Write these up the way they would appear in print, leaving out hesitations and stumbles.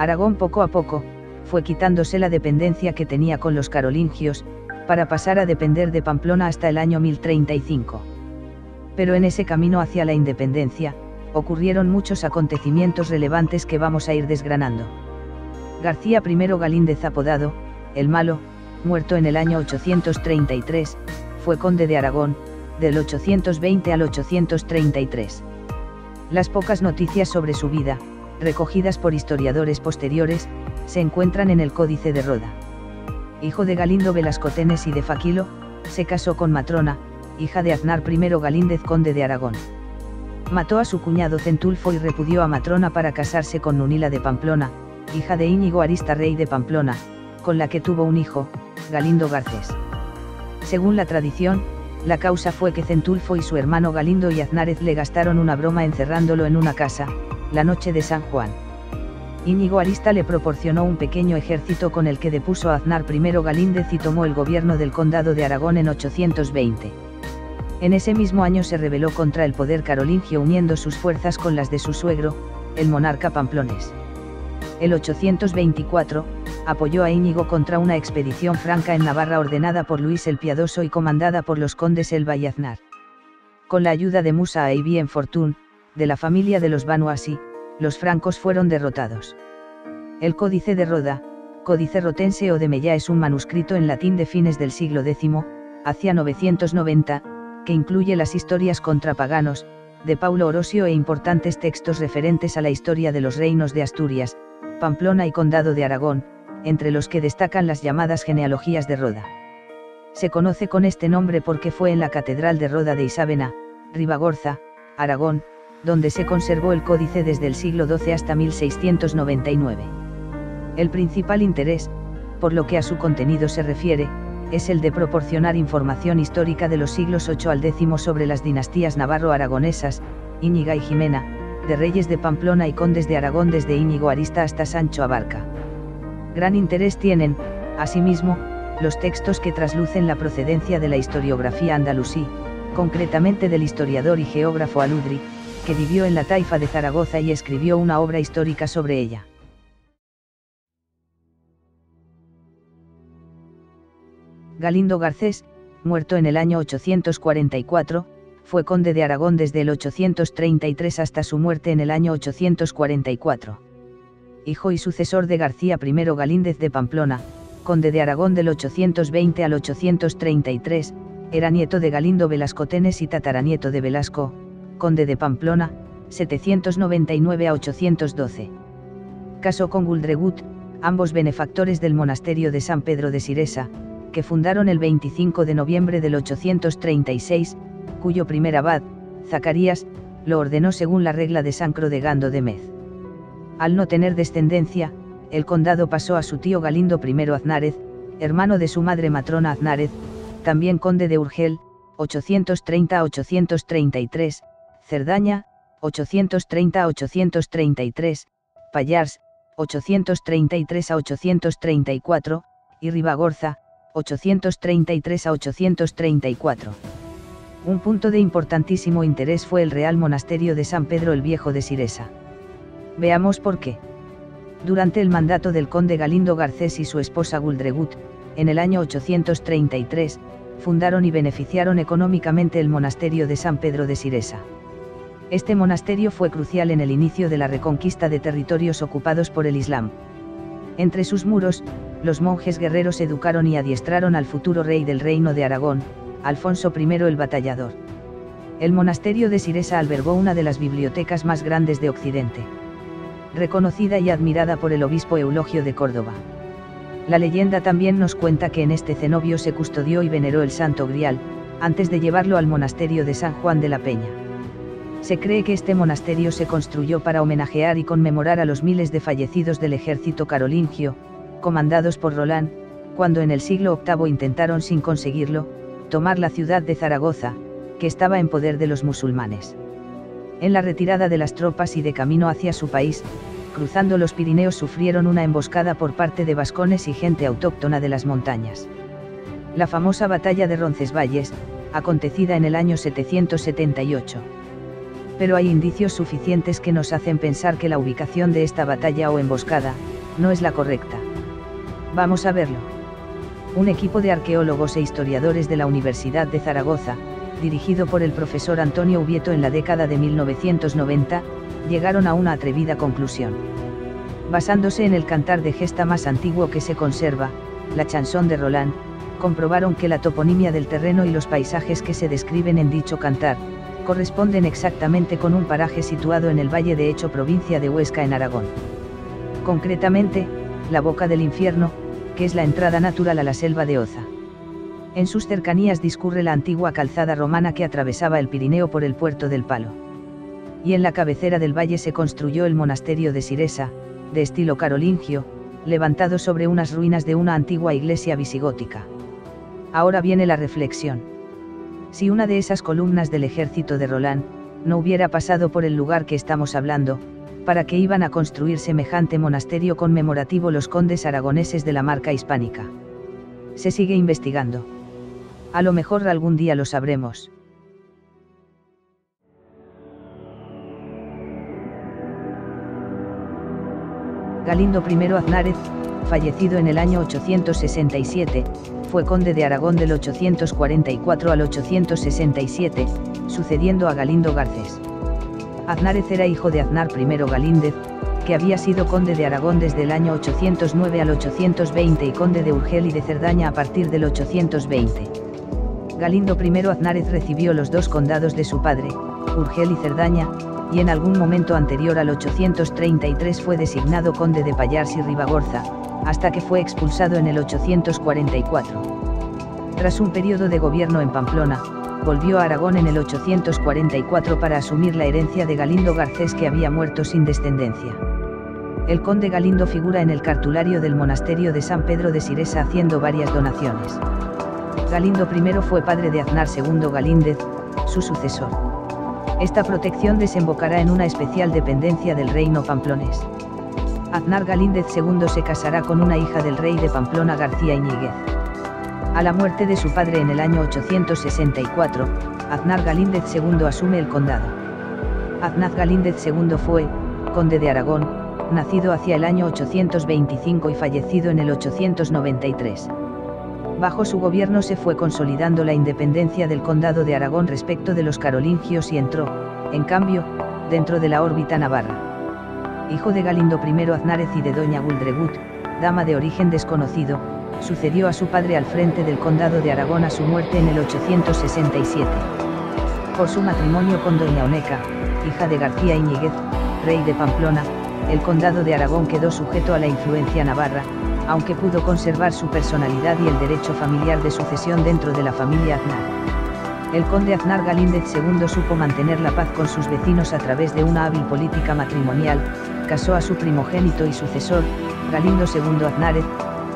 Aragón poco a poco, fue quitándose la dependencia que tenía con los carolingios, para pasar a depender de Pamplona hasta el año 1035. Pero en ese camino hacia la independencia, ocurrieron muchos acontecimientos relevantes que vamos a ir desgranando. García I Galíndez apodado, el Malo, muerto en el año 833, fue conde de Aragón, del 820 al 833. Las pocas noticias sobre su vida, recogidas por historiadores posteriores, se encuentran en el Códice de Roda. Hijo de Galindo Velascotenes y de Faquilo, se casó con Matrona, hija de Aznar I Galíndez conde de Aragón. Mató a su cuñado Centulfo y repudió a Matrona para casarse con Nunila de Pamplona, hija de Íñigo Arista rey de Pamplona, con la que tuvo un hijo, Galindo Garcés. Según la tradición, la causa fue que Centulfo y su hermano Galindo y Aznárez le gastaron una broma encerrándolo en una casa, la noche de San Juan. Íñigo Arista le proporcionó un pequeño ejército con el que depuso a Aznar I Galíndez y tomó el gobierno del condado de Aragón en 820. En ese mismo año se rebeló contra el poder carolingio uniendo sus fuerzas con las de su suegro, el monarca pamplonés. El 824, apoyó a Íñigo contra una expedición franca en Navarra ordenada por Luis el Piadoso y comandada por los condes Elba y Aznar. Con la ayuda de Musa Ibn Fortun, de la familia de los Banu Asi, los francos fueron derrotados. El Códice de Roda, Códice Rotense o de Mella es un manuscrito en latín de fines del siglo X, hacia 990, que incluye las historias contra paganos, de Paulo Orosio e importantes textos referentes a la historia de los reinos de Asturias, Pamplona y Condado de Aragón, entre los que destacan las llamadas genealogías de Roda. Se conoce con este nombre porque fue en la Catedral de Roda de Isávena, Ribagorza, Aragón, donde se conservó el códice desde el siglo XII hasta 1699. El principal interés, por lo que a su contenido se refiere, es el de proporcionar información histórica de los siglos VIII al X sobre las dinastías navarro-aragonesas, Íñiga y Jimena, de reyes de Pamplona y condes de Aragón desde Íñigo Arista hasta Sancho Abarca. Gran interés tienen, asimismo, los textos que traslucen la procedencia de la historiografía andalusí, concretamente del historiador y geógrafo Aludri, que vivió en la taifa de Zaragoza y escribió una obra histórica sobre ella. Galindo Garcés, muerto en el año 844, fue conde de Aragón desde el 833 hasta su muerte en el año 844. Hijo y sucesor de García I Galíndez de Pamplona, conde de Aragón del 820 al 833, era nieto de Galindo Velascotenes y tataranieto de Velasco, conde de Pamplona, 799 a 812. Casó con Guldregut, ambos benefactores del monasterio de San Pedro de Siresa, que fundaron el 25 de noviembre del 836, cuyo primer abad, Zacarías, lo ordenó según la regla de San Crodegando de Mez. Al no tener descendencia, el condado pasó a su tío Galindo I Aznárez, hermano de su madre matrona Aznárez, también conde de Urgel, 830 a 833, Cerdaña, 830 a 833, Pallars, 833 a 834, y Ribagorza, 833 a 834. Un punto de importantísimo interés fue el Real Monasterio de San Pedro el Viejo de Siresa. Veamos por qué. Durante el mandato del conde Galindo Garcés y su esposa Guldregut, en el año 833, fundaron y beneficiaron económicamente el monasterio de San Pedro de Siresa. Este monasterio fue crucial en el inicio de la reconquista de territorios ocupados por el Islam. Entre sus muros, los monjes guerreros educaron y adiestraron al futuro rey del reino de Aragón, Alfonso I el Batallador. El monasterio de Siresa albergó una de las bibliotecas más grandes de Occidente, reconocida y admirada por el obispo Eulogio de Córdoba. La leyenda también nos cuenta que en este cenobio se custodió y veneró el Santo Grial, antes de llevarlo al monasterio de San Juan de la Peña. Se cree que este monasterio se construyó para homenajear y conmemorar a los miles de fallecidos del ejército carolingio, comandados por Rolán, cuando en el siglo VIII intentaron sin conseguirlo, tomar la ciudad de Zaragoza, que estaba en poder de los musulmanes. En la retirada de las tropas y de camino hacia su país, cruzando los Pirineos sufrieron una emboscada por parte de vascones y gente autóctona de las montañas. La famosa batalla de Roncesvalles, acontecida en el año 778. Pero hay indicios suficientes que nos hacen pensar que la ubicación de esta batalla o emboscada, no es la correcta. Vamos a verlo. Un equipo de arqueólogos e historiadores de la Universidad de Zaragoza, dirigido por el profesor Antonio Ubieto en la década de 1990, llegaron a una atrevida conclusión. Basándose en el cantar de gesta más antiguo que se conserva, la Chanson de Roland, comprobaron que la toponimia del terreno y los paisajes que se describen en dicho cantar, corresponden exactamente con un paraje situado en el Valle de Hecho, provincia de Huesca, en Aragón. Concretamente, la Boca del Infierno, que es la entrada natural a la selva de Oza. En sus cercanías discurre la antigua calzada romana que atravesaba el Pirineo por el puerto del Palo. Y en la cabecera del valle se construyó el monasterio de Siresa, de estilo carolingio, levantado sobre unas ruinas de una antigua iglesia visigótica. Ahora viene la reflexión. Si una de esas columnas del ejército de Roland no hubiera pasado por el lugar que estamos hablando, ¿para qué iban a construir semejante monasterio conmemorativo los condes aragoneses de la Marca Hispánica? Se sigue investigando. A lo mejor algún día lo sabremos. Galindo I Aznárez, fallecido en el año 867, fue conde de Aragón del 844 al 867, sucediendo a Galindo Garcés. Aznárez era hijo de Aznar I Galíndez, que había sido conde de Aragón desde el año 809 al 820 y conde de Urgel y de Cerdaña a partir del 820. Galindo I Aznárez recibió los dos condados de su padre, Urgel y Cerdaña, y en algún momento anterior al 833 fue designado conde de Pallars y Ribagorza, hasta que fue expulsado en el 844. Tras un periodo de gobierno en Pamplona, volvió a Aragón en el 844 para asumir la herencia de Galindo Garcés, que había muerto sin descendencia. El conde Galindo figura en el cartulario del monasterio de San Pedro de Siresa haciendo varias donaciones. Galindo I fue padre de Aznar II Galíndez, su sucesor. Esta protección desembocará en una especial dependencia del reino pamplonés. Aznar Galíndez II se casará con una hija del rey de Pamplona, García Íñiguez. A la muerte de su padre en el año 864, Aznar Galíndez II asume el condado. Aznar Galíndez II fue conde de Aragón, nacido hacia el año 825 y fallecido en el 893. Bajo su gobierno se fue consolidando la independencia del condado de Aragón respecto de los carolingios y entró, en cambio, dentro de la órbita navarra. Hijo de Galindo I Aznárez y de doña Guldregut, dama de origen desconocido, sucedió a su padre al frente del condado de Aragón a su muerte en el 867. Por su matrimonio con doña Oneca, hija de García Íñiguez, rey de Pamplona, el condado de Aragón quedó sujeto a la influencia navarra, aunque pudo conservar su personalidad y el derecho familiar de sucesión dentro de la familia Aznar. El conde Aznar Galíndez II supo mantener la paz con sus vecinos a través de una hábil política matrimonial, casó a su primogénito y sucesor, Galindo II Aznárez,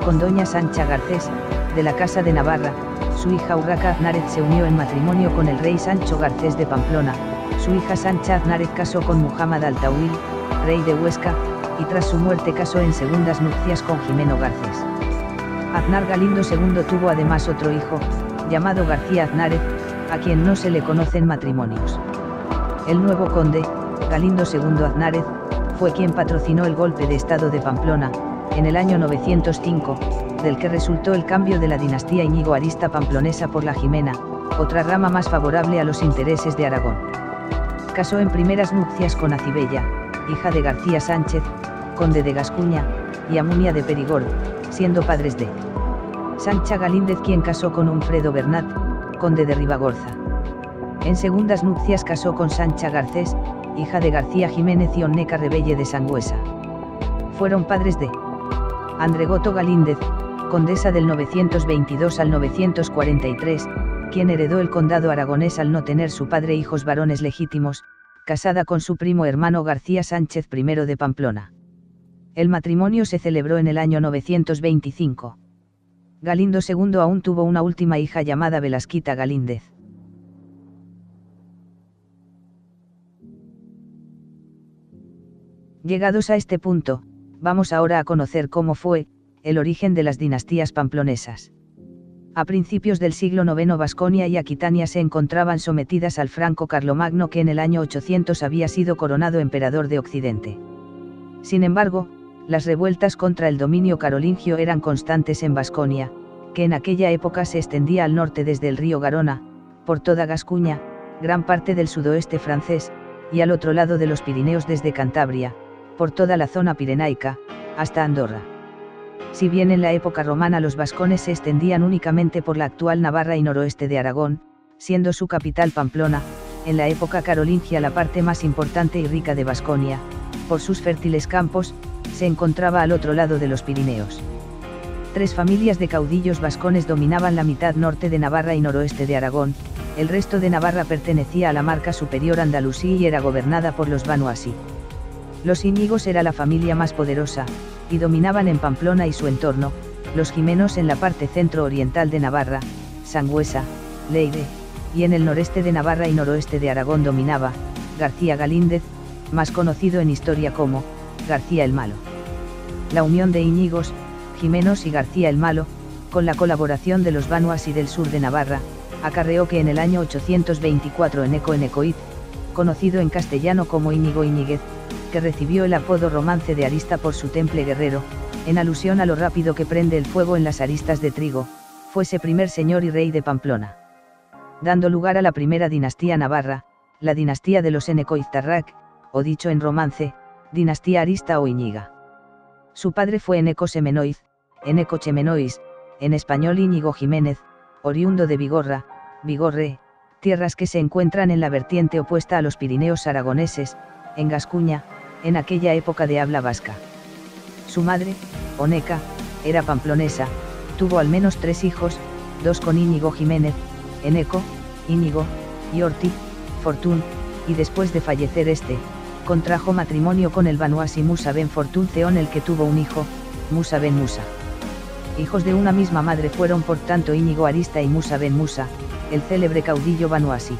con doña Sancha Garcés, de la Casa de Navarra. Su hija Urraca Aznárez se unió en matrimonio con el rey Sancho Garcés de Pamplona. Su hija Sancha Aznárez casó con Muhammad al-Tawil, rey de Huesca, y tras su muerte casó en segundas nupcias con Jimeno Garcés. Aznar Galindo II tuvo además otro hijo, llamado García Aznárez, a quien no se le conocen matrimonios. El nuevo conde, Galindo II Aznárez, fue quien patrocinó el golpe de estado de Pamplona, en el año 905, del que resultó el cambio de la dinastía Íñigo Arista pamplonesa por la Jimena, otra rama más favorable a los intereses de Aragón. Casó en primeras nupcias con Acibella, hija de García Sánchez, conde de Gascuña, y Amunia de Perigord, siendo padres de Sancha Galíndez, quien casó con Unfredo Bernat, conde de Ribagorza. En segundas nupcias casó con Sancha Garcés, hija de García Jiménez y Oneca Rebelle de Sangüesa. Fueron padres de Andregoto Galíndez, condesa del 922 al 943, quien heredó el condado aragonés al no tener su padre hijos varones legítimos, casada con su primo hermano García Sánchez I de Pamplona. El matrimonio se celebró en el año 925. Galindo II aún tuvo una última hija llamada Velasquita Galíndez. Llegados a este punto, vamos ahora a conocer cómo fue el origen de las dinastías pamplonesas. A principios del siglo IX Vasconia y Aquitania se encontraban sometidas al Franco Carlomagno, que en el año 800 había sido coronado emperador de Occidente. Sin embargo, Las revueltas contra el dominio carolingio eran constantes en Baskonia, que en aquella época se extendía al norte desde el río Garona, por toda Gascuña, gran parte del sudoeste francés, y al otro lado de los Pirineos desde Cantabria, por toda la zona pirenaica, hasta Andorra. Si bien en la época romana los vascones se extendían únicamente por la actual Navarra y noroeste de Aragón, siendo su capital Pamplona, en la época carolingia la parte más importante y rica de Baskonia, por sus fértiles campos, se encontraba al otro lado de los Pirineos. 3 familias de caudillos vascones dominaban la mitad norte de Navarra y noroeste de Aragón, el resto de Navarra pertenecía a la marca superior andalusí y era gobernada por los Vanuasi. Los Íñigos era la familia más poderosa, y dominaban en Pamplona y su entorno, los Jimenos en la parte centro-oriental de Navarra, Sangüesa, Leire, y en el noreste de Navarra y noroeste de Aragón dominaba, García Galíndez, más conocido en historia como, García el Malo. La unión de Íñigos, Jimenos y García el Malo, con la colaboración de los Vanuasi del sur de Navarra, acarreó que en el año 824 Eneco Enecoiz, conocido en castellano como Íñigo Íñiguez, que recibió el apodo romance de arista por su temple guerrero, en alusión a lo rápido que prende el fuego en las aristas de trigo, fuese primer señor y rey de Pamplona. Dando lugar a la primera dinastía navarra, la dinastía de los Enecoiz-Tarrac, o dicho en romance, dinastía arista o Íñiga. Su padre fue Eneco Semenoiz, Eneco Chemenois, en español Íñigo Jiménez, oriundo de Vigorra, Vigorre, tierras que se encuentran en la vertiente opuesta a los Pirineos aragoneses, en Gascuña, en aquella época de habla vasca. Su madre, Oneca, era pamplonesa, tuvo al menos 3 hijos, 2 con Íñigo Jiménez, Eneco, Íñigo, y Orti, Fortún, y después de fallecer este, contrajo matrimonio con el Vanuasi Musa ben Fortún Ceón, el que tuvo un hijo, Musa ben Musa. Hijos de una misma madre fueron por tanto Íñigo Arista y Musa ben Musa, el célebre caudillo Vanuasi.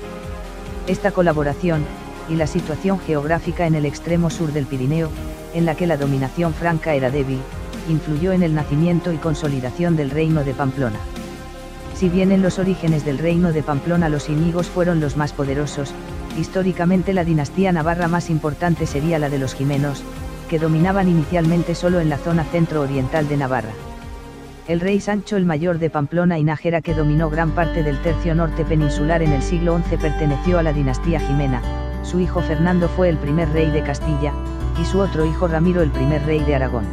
Esta colaboración, y la situación geográfica en el extremo sur del Pirineo, en la que la dominación franca era débil, influyó en el nacimiento y consolidación del reino de Pamplona. Si bien en los orígenes del reino de Pamplona los Íñigos fueron los más poderosos, históricamente la dinastía navarra más importante sería la de los Jimenos, que dominaban inicialmente solo en la zona centro-oriental de Navarra. El rey Sancho el Mayor de Pamplona y Nájera, que dominó gran parte del tercio norte peninsular en el siglo XI, perteneció a la dinastía Jimena. Su hijo Fernando fue el primer rey de Castilla, y su otro hijo Ramiro el primer rey de Aragón.